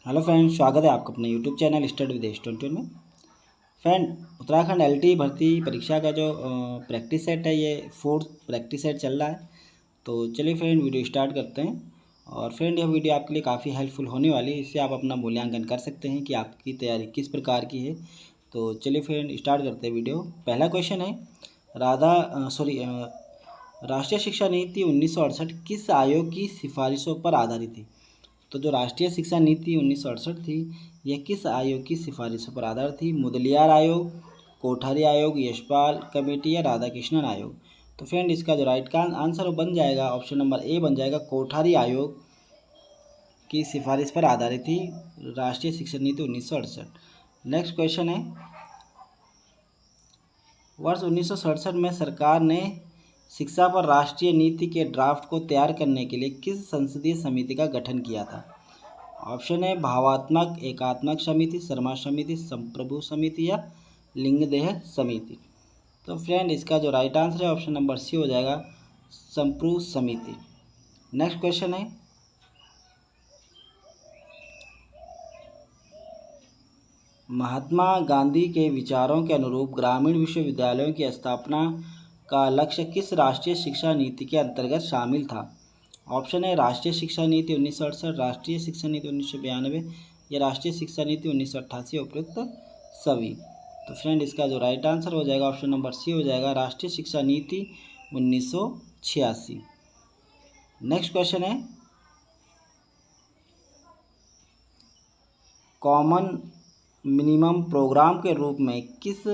Hello friend, स्वागत है आपका अपने YouTube channel study with student में। फ्रेंड, उत्तराखंड एलटी भर्ती परीक्षा का जो प्रैक्टिस सेट है, ये 4th प्रैक्टिस सेट चल रहा है। तो चलिए फ्रेंड, वीडियो स्टार्ट करते हैं। और फ्रेंड, यह वीडियो आपके लिए काफ़ी हेल्पफुल होने वाली है। इससे आप अपना मूल्यांकन कर सकते हैं कि आपकी तैयारी किस प्रकार की है। तो चलिए फ्रेंड, स्टार्ट करते हैं वीडियो। पहला क्वेश्चन है, राष्ट्रीय शिक्षा नीति 1968 किस आयोग की सिफारिशों पर आधारित थी। तो जो राष्ट्रीय शिक्षा नीति 1968 थी, यह किस आयोग की सिफारिशों पर आधारित थी। मुदलियार आयोग, कोठारी आयोग, यशपाल कमेटी या राधाकृष्णन आयोग। तो फ्रेंड, इसका जो राइट का आंसर बन जाएगा ऑप्शन नंबर ए बन जाएगा। कोठारी आयोग की सिफारिश पर आधारित थी राष्ट्रीय शिक्षा नीति 1968। नेक्स्ट क्वेश्चन है, वर्ष 1967 में सरकार ने शिक्षा पर राष्ट्रीय नीति के ड्राफ्ट को तैयार करने के लिए किस संसदीय समिति का गठन किया था। ऑप्शन है भावात्मक एकात्मक समिति, शर्मा समिति, संप्रभु समिति या लिंगदेह समिति। तो फ्रेंड, इसका जो राइट आंसर है ऑप्शन नंबर सी हो जाएगा, संप्रभु समिति। नेक्स्ट क्वेश्चन है, महात्मा गांधी के विचारों के अनुरूप ग्रामीण विश्वविद्यालयों की स्थापना का लक्ष्य किस राष्ट्रीय शिक्षा नीति के अंतर्गत शामिल था। ऑप्शन है राष्ट्रीय शिक्षा नीति 1968, राष्ट्रीय शिक्षा नीति 1992 या राष्ट्रीय शिक्षा नीति 1988, उपयुक्त सभी। तो फ्रेंड, इसका जो राइट आंसर हो जाएगा ऑप्शन नंबर सी हो जाएगा, राष्ट्रीय शिक्षा नीति 1986। नेक्स्ट क्वेश्चन है, कॉमन मिनिमम प्रोग्राम के रूप में किस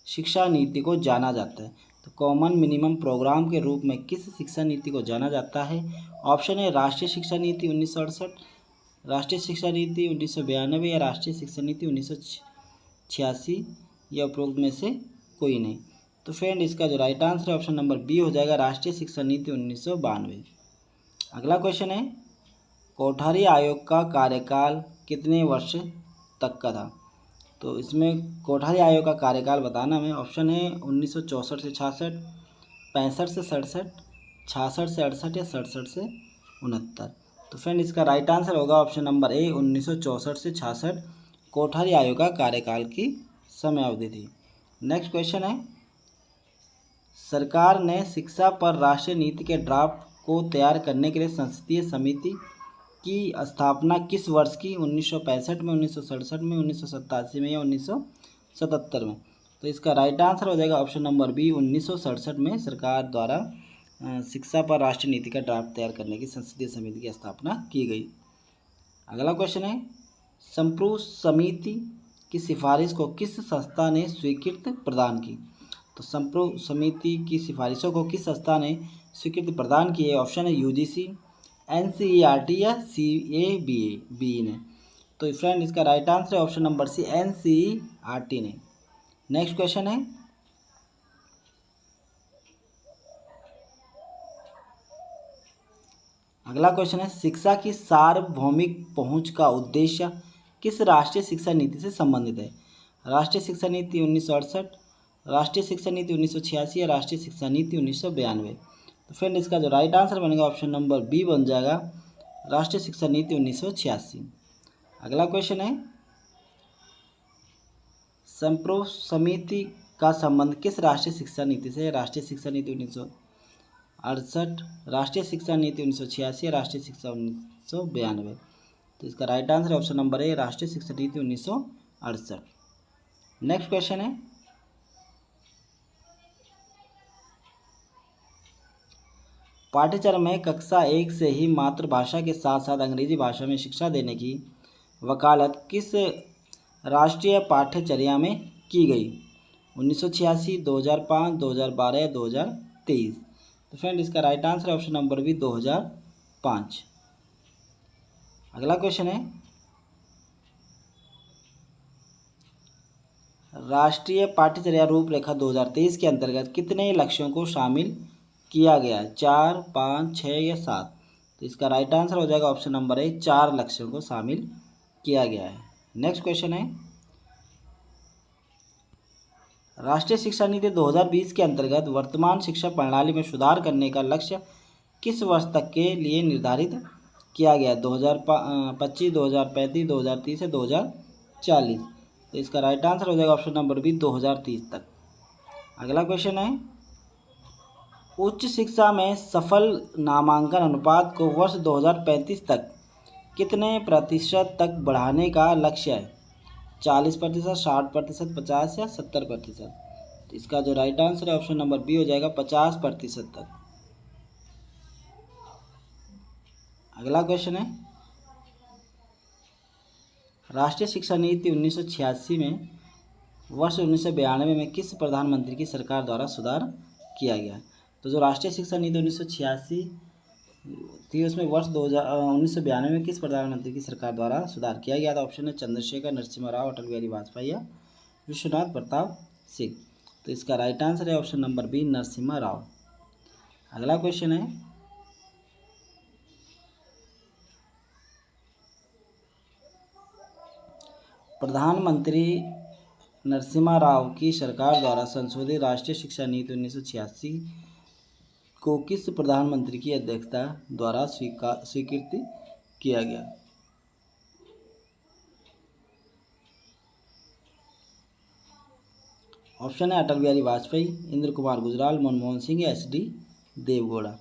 शिक्षा नीति को जाना जाता है। तो कॉमन मिनिमम प्रोग्राम के रूप में किस शिक्षा नीति को जाना जाता है। ऑप्शन है राष्ट्रीय शिक्षा नीति 1968, राष्ट्रीय शिक्षा नीति 1992 या राष्ट्रीय शिक्षा नीति 1986 या उपरोक्त में से कोई नहीं। तो फ्रेंड, इसका जो राइट आंसर है ऑप्शन नंबर बी हो जाएगा, राष्ट्रीय शिक्षा नीति 1992। अगला क्वेश्चन है, कोठारी आयोग का कार्यकाल कितने वर्ष तक का था। तो इसमें कोठारी आयोग का कार्यकाल बताना है। ऑप्शन है 1964 से 66, 65 से 67, 66 से 68 या 67 से 69। तो फ्रेंड, इसका राइट आंसर होगा ऑप्शन नंबर ए, 1964 से 66 कोठारी आयोग का कार्यकाल की समय अवधि थी। नेक्स्ट क्वेश्चन है, सरकार ने शिक्षा पर राष्ट्रीय नीति के ड्राफ्ट को तैयार करने के लिए संसदीय समिति की स्थापना किस वर्ष की। 1965 में, 1967 में, 1987 में या 1977 में। तो इसका राइट आंसर हो जाएगा ऑप्शन नंबर बी, 1967 में सरकार द्वारा शिक्षा पर राष्ट्रीय नीति का ड्राफ्ट तैयार करने की संसदीय समिति की स्थापना की गई। अगला क्वेश्चन है, संप्रभु समिति की सिफारिश को किस संस्था ने स्वीकृति प्रदान की। तो संप्रभु समिति की सिफारिशों को किस संस्था ने स्वीकृति प्रदान की है। ऑप्शन है यूजीसी, एनसीईआरटी या सीएबीए ने। तो फ्रेंड, इसका राइट आंसर है ऑप्शन नंबर सी, एनसीईआरटी ने। नेक्स्ट क्वेश्चन है, अगला क्वेश्चन है, शिक्षा की सार्वभौमिक पहुंच का उद्देश्य किस राष्ट्रीय शिक्षा नीति से संबंधित है। राष्ट्रीय शिक्षा नीति 1968, राष्ट्रीय शिक्षा नीति 1986 या राष्ट्रीय शिक्षा नीति 1992। तो फ्रेंड, इसका जो राइट आंसर बनेगा ऑप्शन नंबर बी बन जाएगा, राष्ट्रीय शिक्षा नीति 1986। अगला क्वेश्चन है, संप्रभु समिति का संबंध किस राष्ट्रीय शिक्षा नीति से है। राष्ट्रीय शिक्षा नीति 1968, राष्ट्रीय शिक्षा नीति 1986 या राष्ट्रीय शिक्षा 1992। तो इसका right answer option number A, राष्ट्रीय शिक्षा नीति 1968। नेक्स्ट क्वेश्चन है, पाठ्यक्रम में कक्षा 1 से ही मातृभाषा के साथ साथ अंग्रेजी भाषा में शिक्षा देने की वकालत किस राष्ट्रीय पाठ्यचर्या में की गई। 1986, 2005, 2012 या 2023। तो फ्रेंड, इसका राइट आंसर है ऑप्शन नंबर बी, 2005। अगला क्वेश्चन है, राष्ट्रीय पाठ्यचर्या रूपरेखा 2023 के अंतर्गत कितने लक्ष्यों को शामिल किया गया है। 4, 5, 6 या 7। तो इसका राइट आंसर हो जाएगा ऑप्शन नंबर ए, 4 लक्ष्यों को शामिल किया गया है। नेक्स्ट क्वेश्चन है, राष्ट्रीय शिक्षा नीति 2020 के अंतर्गत वर्तमान शिक्षा प्रणाली में सुधार करने का लक्ष्य किस वर्ष तक के लिए निर्धारित किया गया 2025, 2035, 2030 या 2040। तो इसका राइट आंसर हो जाएगा ऑप्शन नंबर बी 2030 तक। अगला क्वेश्चन है, उच्च शिक्षा में सफल नामांकन अनुपात को वर्ष 2035 तक कितने प्रतिशत तक बढ़ाने का लक्ष्य है? 40%, 60%, 50 या 70%? तो इसका जो राइट आंसर है ऑप्शन नंबर बी हो जाएगा 50% तक। अगला क्वेश्चन है, राष्ट्रीय शिक्षा नीति 1986 में वर्ष 1992 में किस प्रधानमंत्री की सरकार द्वारा सुधार किया गया? तो जो राष्ट्रीय शिक्षा नीति 1986 थी उसमें वर्ष 1992 में किस प्रधानमंत्री की सरकार द्वारा सुधार किया गया था? ऑप्शन है चंद्रशेखर, नरसिम्हा राव, अटल बिहारी वाजपेयी या विश्वनाथ प्रताप सिंह। तो इसका राइट आंसर है option number B Narasimha Rao. अगला क्वेश्चन है, प्रधानमंत्री नरसिम्हा राव की सरकार द्वारा संशोधित राष्ट्रीय शिक्षा नीति 1986 को किस प्रधानमंत्री की अध्यक्षता द्वारा स्वीकृति किया गया? ऑप्शन है अटल बिहारी वाजपेयी, इंद्र कुमार गुजराल, मनमोहन सिंह या एच डी देवगौड़ा।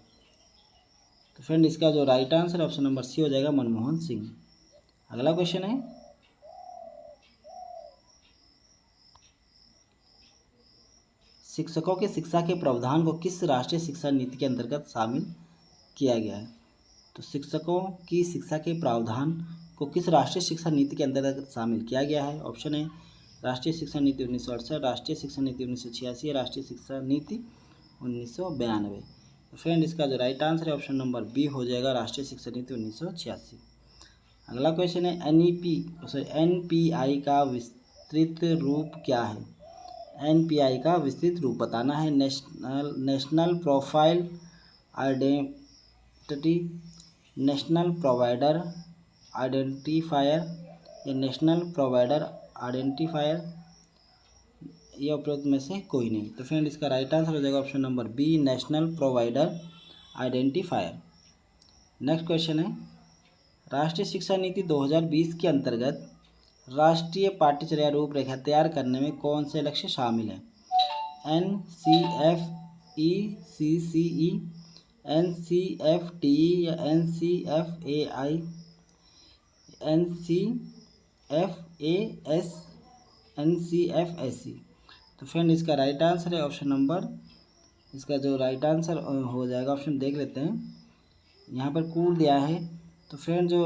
तो फ्रेंड इसका जो right answer option number C हो जाएगा मनमोहन सिंह। अगला क्वेश्चन है, शिक्षकों की शिक्षा के प्रावधान को किस राष्ट्रीय शिक्षा नीति के अंतर्गत शामिल किया गया है? तो शिक्षकों की शिक्षा के प्रावधान को किस राष्ट्रीय शिक्षा नीति के अंतर्गत शामिल किया गया है? ऑप्शन है राष्ट्रीय शिक्षा नीति 1968, राष्ट्रीय शिक्षा नीति 1986, राष्ट्रीय शिक्षा नीति 1992। तो फ्रेंड इसका जो राइट आंसर है ऑप्शन नंबर बी हो जाएगा राष्ट्रीय शिक्षा नीति 1986। अगला क्वेश्चन है, NPI का विस्तृत रूप क्या है? NPI का विस्तृत रूप बताना है। National profile identity, national provider identifier या नेशनल प्रोवाइडर आइडेंटिफायर, ये उपरोक्त में से कोई नहीं। तो फ्रेंड इसका राइट आंसर हो जाएगा option number B national provider identifier. Next question है, राष्ट्रीय शिक्षा नीति 2020 के अंतर्गत राष्ट्रीय पाठ्यचर्या रूपरेखा तैयार करने में कौन से लक्ष्य शामिल हैं? NCFE, CCE, NCFTE या NCFAI, NCFAS, NCFSE? तो फ्रेंड इसका राइट आंसर है ऑप्शन नंबर, इसका जो राइट आंसर हो जाएगा ऑप्शन देख लेते हैं, यहाँ पर कूल दिया है। तो फ्रेंड जो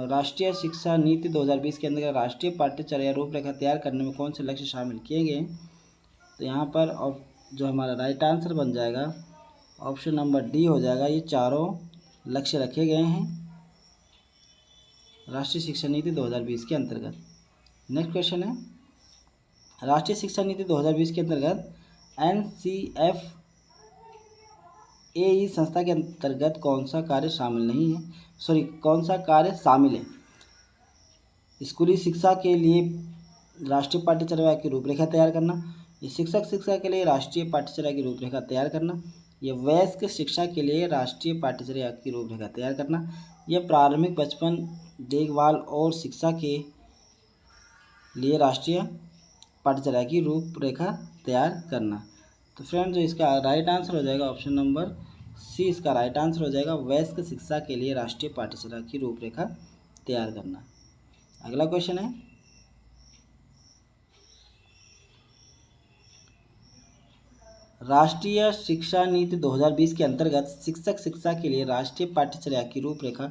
राष्ट्रीय शिक्षा नीति 2020 के अंदर राष्ट्रीय पाठ्यचर्या रूपरेखा तैयार करने में कौन से लक्ष्य शामिल किए गए? तो यहाँ पर जो हमारा राइट आंसर बन जाएगा ऑप्शन नंबर डी हो जाएगा। ये चारों लक्ष्य रखे गए हैं राष्ट्रीय शिक्षा नीति 2020 के अंतर्गत। नेक्स्ट क्वेश्चन है, राष्ट्रीय शिक्षा नीति 2020 के अंतर्गत NCFAI संस्था के अंतर्गत कौन सा कार्य शामिल नहीं है? कौन सा कार्य शामिल है? स्कूली शिक्षा के लिए राष्ट्रीय पाठ्यचर्या की रूपरेखा तैयार करना, ये शिक्षक शिक्षा के लिए राष्ट्रीय पाठ्यचर्या की रूपरेखा तैयार करना, ये वयस्क शिक्षा के लिए राष्ट्रीय पाठ्यचर्या की रूपरेखा तैयार करना, यह प्रारंभिक बचपन देखभाल और शिक्षा के लिए राष्ट्रीय पाठ्यचर्या की रूपरेखा तैयार करना। तो फ्रेंड जो इसका राइट आंसर हो जाएगा ऑप्शन नंबर सी, इसका राइट आंसर हो जाएगा वयस्क शिक्षा के लिए राष्ट्रीय पाठ्यचर्या की रूपरेखा तैयार करना। अगला क्वेश्चन है, राष्ट्रीय शिक्षा नीति 2020 के अंतर्गत शिक्षक शिक्षा के लिए राष्ट्रीय पाठ्यचर्या की रूपरेखा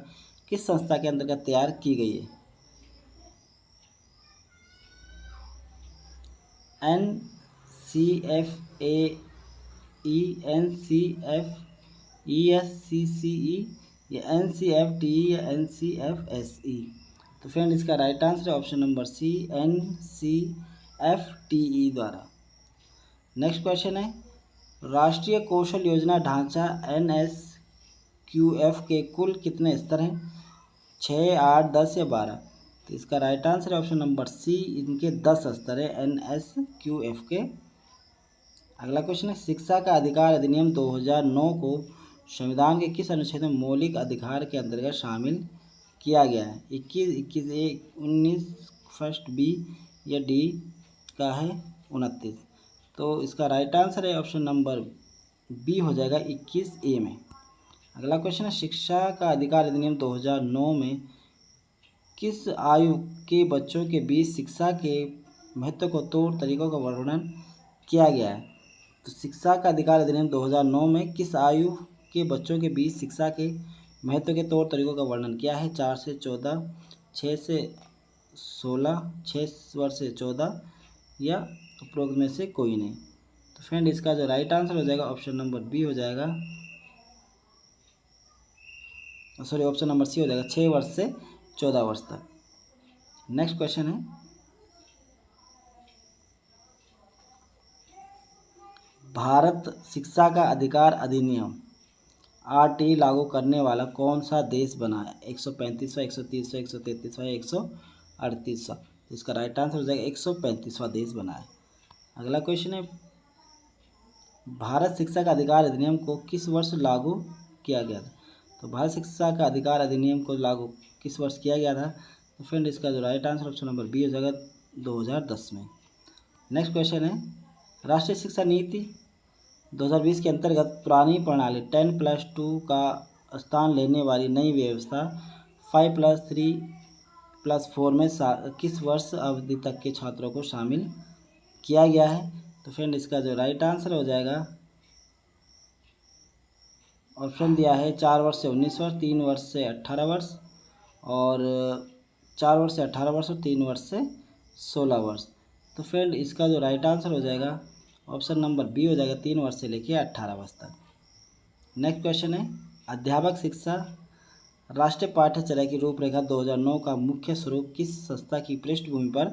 किस संस्था के अंतर्गत तैयार की गई है? NCFAE, NCFE, CCE या NCFTE या NCFSE? तो फ्रेंड इसका राइट आंसर है ऑप्शन नंबर सी NCFTE द्वारा। नेक्स्ट क्वेश्चन है, राष्ट्रीय कौशल योजना ढांचा NSQF के कुल कितने स्तर हैं? 6, 8, 10 या 12? तो इसका राइट आंसर है ऑप्शन नंबर सी, इनके 10 स्तर है NSQF के। अगला क्वेश्चन है, शिक्षा का अधिकार अधिनियम 2009 को संविधान के किस अनुच्छेद में मौलिक अधिकार के अंतर्गत शामिल किया गया है? 21 ए, 19 फर्स्ट बी या डी का है 29? तो इसका राइट आंसर है ऑप्शन नंबर बी हो जाएगा 21 ए में। अगला क्वेश्चन है, शिक्षा का अधिकार अधिनियम 2009 में किस आयु के बच्चों के बीच शिक्षा के महत्व को तौर तरीकों का वर्णन किया गया है? तो शिक्षा का अधिकार अधिनियम 2009 में किस आयु के बच्चों के बीच शिक्षा के महत्व के तौर तरीकों का वर्णन किया है? 4 से 14, 6 से 16, 6 वर्ष से 14 या उपरोक्त में से कोई नहीं? तो फ्रेंड इसका जो राइट आंसर हो जाएगा ऑप्शन नंबर बी हो जाएगा, सॉरी ऑप्शन नंबर सी हो जाएगा, 6 वर्ष से 14 वर्ष तक। नेक्स्ट क्वेश्चन है, भारत शिक्षा का अधिकार अधिनियम आरटी लागू करने वाला कौन सा देश बना है? 135वां, 130वां, 133वां या 138वां? इसका राइट आंसर हो जाएगा 135वां देश बना है। अगला क्वेश्चन है, भारत शिक्षा का अधिकार अधिनियम को किस वर्ष लागू किया गया था? तो भारत शिक्षा का अधिकार अधिनियम को लागू किस वर्ष किया गया था? तो फ्रेंड इसका जो right answer option number B हो जाएगा 2010 में। नेक्स्ट क्वेश्चन है, राष्ट्रीय शिक्षा नीति 2020 के अंतर्गत पुरानी प्रणाली 10+2 का स्थान लेने वाली नई व्यवस्था 5+3+4 में किस वर्ष अवधि तक के छात्रों को शामिल किया गया है? तो फ्रेंड इसका जो राइट आंसर हो जाएगा, ऑप्शन दिया है 4 वर्ष से 19 वर्ष, 3 वर्ष से 18 वर्ष और 4 वर्ष से 18 वर्ष और 3 वर्ष से 16 वर्ष। तो फ्रेंड इसका जो राइट आंसर हो जाएगा ऑप्शन नंबर बी हो जाएगा, 3 वर्ष से लेकर 18 वर्ष तक। नेक्स्ट क्वेश्चन है, अध्यापक शिक्षा राष्ट्रीय पाठ्यचर्या की रूपरेखा 2009 का मुख्य स्वरूप किस संस्था की पृष्ठभूमि पर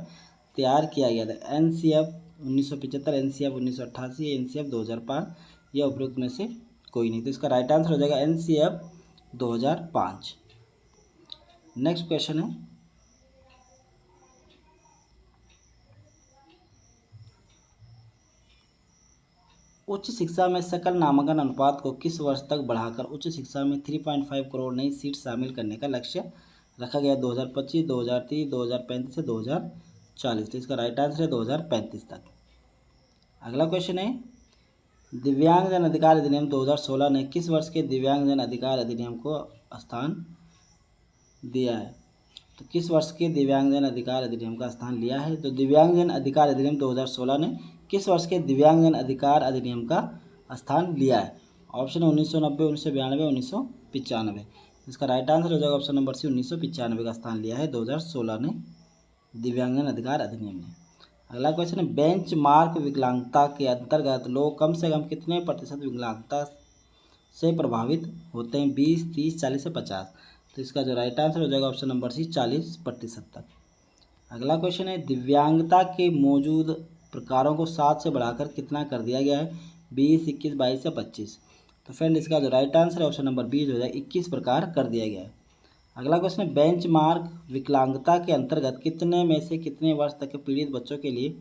तैयार किया गया था? NCF 1975, NCF 1988, NCF 2005 या उपरोक्त में से कोई नहीं? तो इसका राइट आंसर हो जाएगा NCF 2005। नेक्स्ट क्वेश्चन है, उच्च शिक्षा में सकल नामांकन अनुपात को किस वर्ष तक बढ़ाकर उच्च शिक्षा में 3.5 करोड़ नई सीट शामिल करने का लक्ष्य रखा गया? 2025, 2030, 2035 से 2040? तो इसका राइट आंसर है 2035 तक। अगला क्वेश्चन है, दिव्यांगजन अधिकार अधिनियम 2016 ने किस वर्ष के दिव्यांगजन अधिकार अधिनियम को स्थान दिया है? तो किस वर्ष के दिव्यांगजन अधिकार अधिनियम का स्थान लिया है? तो दिव्यांगजन अधिकार अधिनियम 2016 ने किस वर्ष के दिव्यांगजन अधिकार अधिनियम का स्थान लिया है? ऑप्शन 1990, 1992, 1995। इसका राइट आंसर हो जाएगा ऑप्शन नंबर सी, 1995 का स्थान लिया है 2016 ने दिव्यांगजन अधिकार अधिनियम ने। अगला क्वेश्चन है, बेंच मार्क विकलांगता के अंतर्गत लोग कम से कम कितने प्रतिशत विकलांगता से प्रभावित होते हैं? 20, 30, 40 से 50? तो इसका जो राइट आंसर हो जाएगा ऑप्शन नंबर सी, 40% तक। अगला क्वेश्चन है, दिव्यांगता के मौजूद प्रकारों को 7 से बढ़ाकर कितना कर दिया गया है? 20, 21, 22 या 25? तो फ्रेंड इसका जो राइट आंसर है ऑप्शन नंबर बी हो जाएगा, 21 प्रकार कर दिया गया है। अगला क्वेश्चन है, बेंच मार्क विकलांगता के अंतर्गत कितने में से कितने वर्ष तक के पीड़ित बच्चों के लिए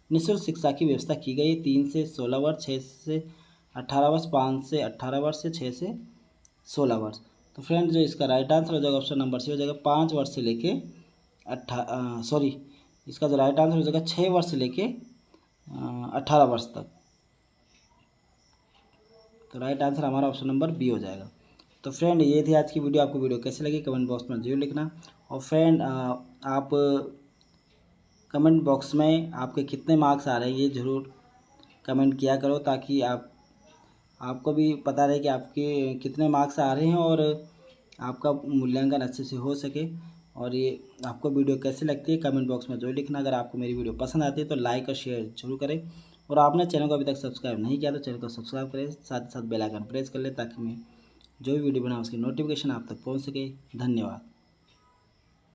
निःशुल्क शिक्षा की व्यवस्था की गई? 3 से 16 वर्ष, 6 से 18 वर्ष, 5 से 18 वर्ष से 6 से 16 वर्ष? तो फ्रेंड जो इसका राइट आंसर हो जाएगा ऑप्शन नंबर सी हो जाएगा, 5 वर्ष से लेके इसका जो राइट आंसर हो जाएगा 6 वर्ष से लेके 18 वर्ष तक। तो राइट आंसर हमारा ऑप्शन नंबर बी हो जाएगा। तो फ्रेंड ये थी आज की वीडियो। आपको वीडियो कैसी लगी कमेंट बॉक्स में जरूर लिखना। और फ्रेंड आप कमेंट बॉक्स में आपके कितने मार्क्स आ रहे हैं ये ज़रूर कमेंट किया करो, ताकि आपको भी पता रहे कि आपके कितने मार्क्स आ रहे हैं और आपका मूल्यांकन अच्छे से हो सके। और ये आपको वीडियो कैसी लगती है कमेंट बॉक्स में जरूर लिखना। अगर आपको मेरी वीडियो पसंद आती है तो लाइक और शेयर जरूर करें। और आपने चैनल को अभी तक सब्सक्राइब नहीं किया तो चैनल को सब्सक्राइब करें, साथ ही साथ बेल आइकन प्रेस कर लें ताकि मैं जो भी वीडियो बनाऊँ उसकी नोटिफिकेशन आप तक पहुँच सके। धन्यवाद।